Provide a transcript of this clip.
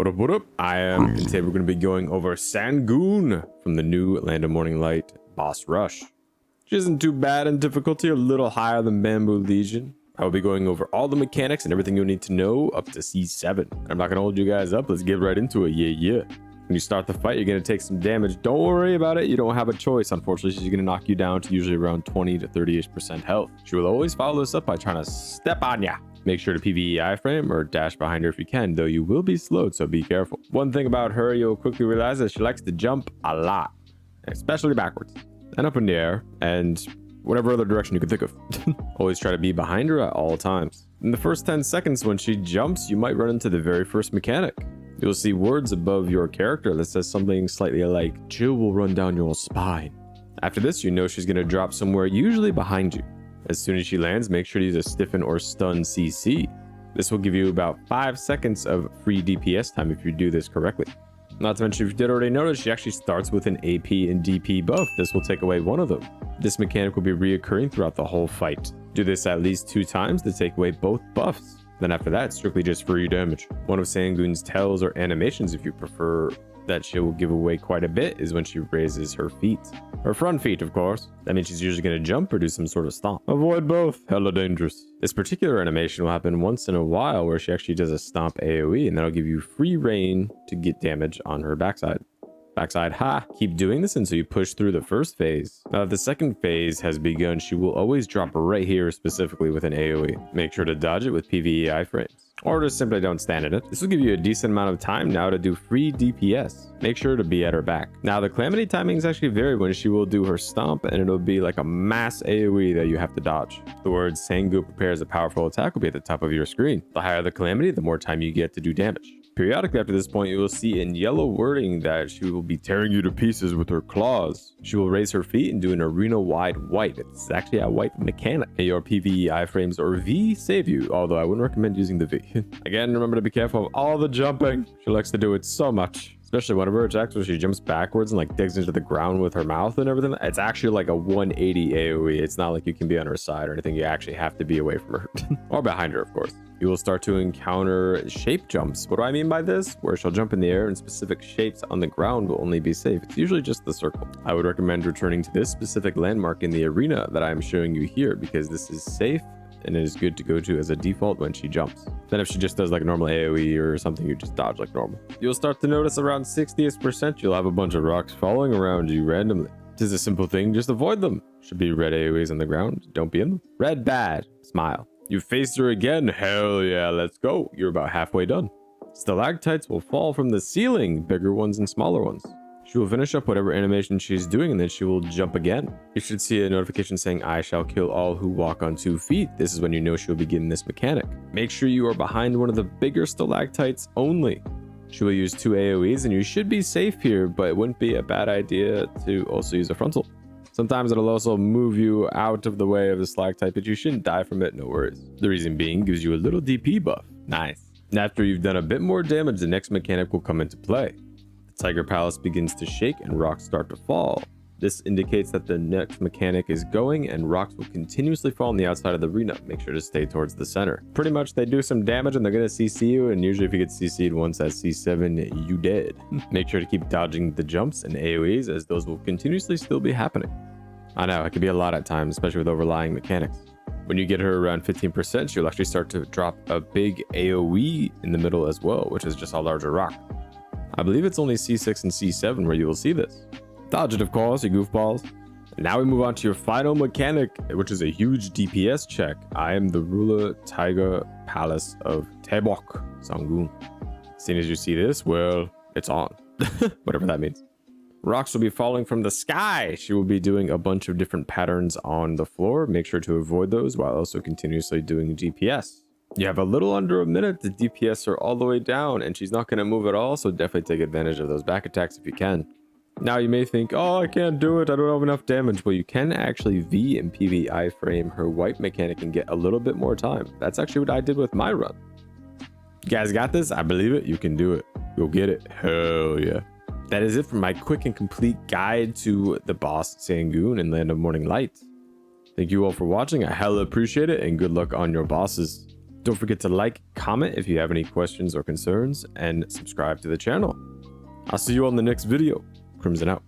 What up, what up? And today we're going to be going over Sangoon from the new Land of Morning Light boss rush. Which isn't too bad in difficulty, a little higher than Bamboo Legion. I will be going over all the mechanics and everything you'll need to know up to C7. I'm not going to hold you guys up, let's get right into it, yeah. When you start the fight, you're going to take some damage. Don't worry about it, you don't have a choice. Unfortunately, she's going to knock you down to usually around 20 to 30% health. She will always follow this up by trying to step on ya. Make sure to PvE iframe or dash behind her if you can, though you will be slowed, so be careful. One thing about her, you'll quickly realize that she likes to jump a lot, especially backwards and up in the air and whatever other direction you can think of. Always try to be behind her at all times. In the first 10 seconds when she jumps, you might run into the very first mechanic. You'll see words above your character that says something slightly like, "Chill will run down your spine." After this, you know she's going to drop somewhere, usually behind you. As soon as she lands, make sure to use a stiffen or stun CC. This will give you about 5 seconds of free DPS time if you do this correctly. Not to mention, if you did already notice, she actually starts with an AP and DP buff. This will take away one of them. This mechanic will be reoccurring throughout the whole fight. Do this at least 2 times to take away both buffs. Then after that, it's strictly just free damage. One of Sangoon's tells or animations, if you prefer, that she will give away quite a bit is when she raises her feet. Her front feet, of course. That means she's usually going to jump or do some sort of stomp. Avoid both. Hella dangerous. This particular animation will happen once in a while where she actually does a stomp AoE, and that'll give you free reign to get damage on her backside. Ha! Keep doing this until you push through the first phase. Now, if the second phase has begun, she will always drop right here specifically with an AoE. Make sure to dodge it with PvE iframes. Or just simply don't stand in it. This will give you a decent amount of time now to do free DPS. Make sure to be at her back. Now, the Calamity timings actually vary when she will do her stomp, and it'll be like a mass AoE that you have to dodge. The words Sangoon prepares a powerful attack will be at the top of your screen. The higher the Calamity, the more time you get to do damage. Periodically after this point, you will see in yellow wording that she will be tearing you to pieces with her claws. She will raise her feet and do an arena-wide wipe. It's actually a wipe mechanic. May your PvE iframes or V save you, although I wouldn't recommend using the V. Again, remember to be careful of all the jumping. She likes to do it so much. Especially one of her attacks where she jumps backwards and like digs into the ground with her mouth and everything. It's actually like a 180 AoE. It's not like you can be on her side or anything. You actually have to be away from her. Or behind her, of course. You will start to encounter shape jumps. What do I mean by this? Where she'll jump in the air and specific shapes on the ground will only be safe. It's usually just the circle. I would recommend returning to this specific landmark in the arena that I'm showing you here because this is safe and it is good to go to as a default when she jumps. Then if she just does like a normal AoE or something, you just dodge like normal. You'll start to notice around 60th%, you'll have a bunch of rocks falling around you randomly. This is a simple thing, just avoid them. Should be red AoEs on the ground, don't be in them. Red bad, smile. You faced her again, hell yeah, let's go. You're about halfway done. Stalactites will fall from the ceiling, bigger ones and smaller ones. She will finish up whatever animation she's doing and then she will jump again. You should see a notification saying, "I shall kill all who walk on 2 feet." This is when you know she'll begin this mechanic. Make sure you are behind one of the bigger stalactites only. She will use 2 AoEs and you should be safe here, but it wouldn't be a bad idea to also use a frontal. Sometimes it'll also move you out of the way of the stalactite, but you shouldn't die from it, no worries. The reason being gives you a little DP buff. Nice. And after you've done a bit more damage, the next mechanic will come into play. The Tiger Palace begins to shake and rocks start to fall. This indicates that the next mechanic is going and rocks will continuously fall on the outside of the arena. Make sure to stay towards the center. Pretty much they do some damage and they're going to CC you, and usually if you get CC'd once at C7, you dead. Make sure to keep dodging the jumps and AoEs as those will continuously still be happening. I know, it can be a lot at times, especially with overlying mechanics. When you get her around 15%, she'll actually start to drop a big AoE in the middle as well, which is just a larger rock. I believe it's only C6 and C7 where you will see this. Dodge it, of course, you goofballs. And now we move on to your final mechanic, which is a huge DPS check. I am the ruler Tiger Palace of Tebok, Sangoon. As soon as you see this, well, it's on. Whatever that means. Rocks will be falling from the sky. She will be doing a bunch of different patterns on the floor. Make sure to avoid those while also continuously doing DPS. You have a little under a minute to DPS her all the way down, and she's not going to move at all, so definitely take advantage of those back attacks if you can. Now you may think, oh, I can't do it, I don't have enough damage. Well, you can actually V and PvE iframe her wipe mechanic and get a little bit more time. That's actually what I did with my run. You guys got this? I believe it. You can do it. Go get it. Hell yeah. That is it for my quick and complete guide to the boss Sangoon in Land of Morning Light. Thank you all for watching. I hella appreciate it, and good luck on your bosses. Don't forget to like, comment if you have any questions or concerns, and subscribe to the channel. I'll see you on the next video. Crimson out.